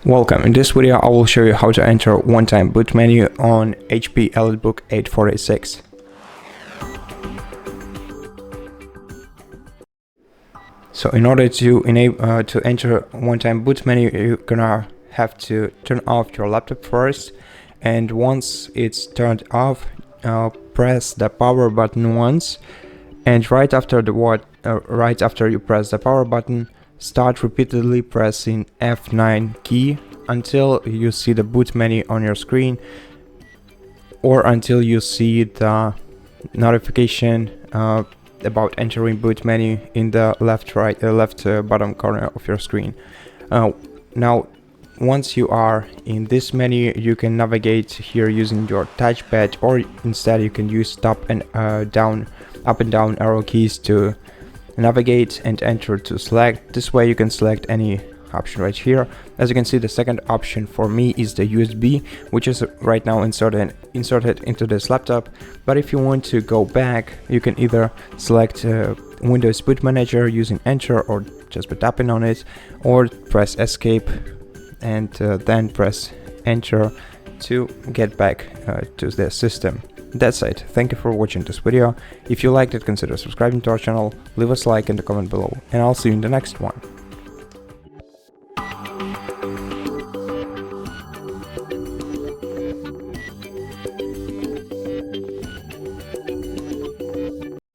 Welcome. In this video I will show you how to enter one-time boot menu on HP ELITEBOOK 8486. So in order to enable to enter one-time boot menu, you're gonna have to turn off your laptop first, and once it's turned off, press the power button once, and right after you press the power button, start repeatedly pressing F9 key until you see the boot menu on your screen, or until you see the notification about entering boot menu in the left bottom corner of your screen. Now once you are in this menu, you can navigate here using your touchpad, or instead you can use up and down arrow keys to navigate and enter to select. This way you can select any option right here. As you can see, the second option for me is the USB, which is right now inserted into this laptop. But if you want to go back, you can either select Windows Boot Manager using Enter, or just by tapping on it, or press Escape and then press Enter to get back to the system. That's it. Thank you for watching this video. If you liked it, consider subscribing to our channel, leave us a like in the comment below, and I'll see you in the next one.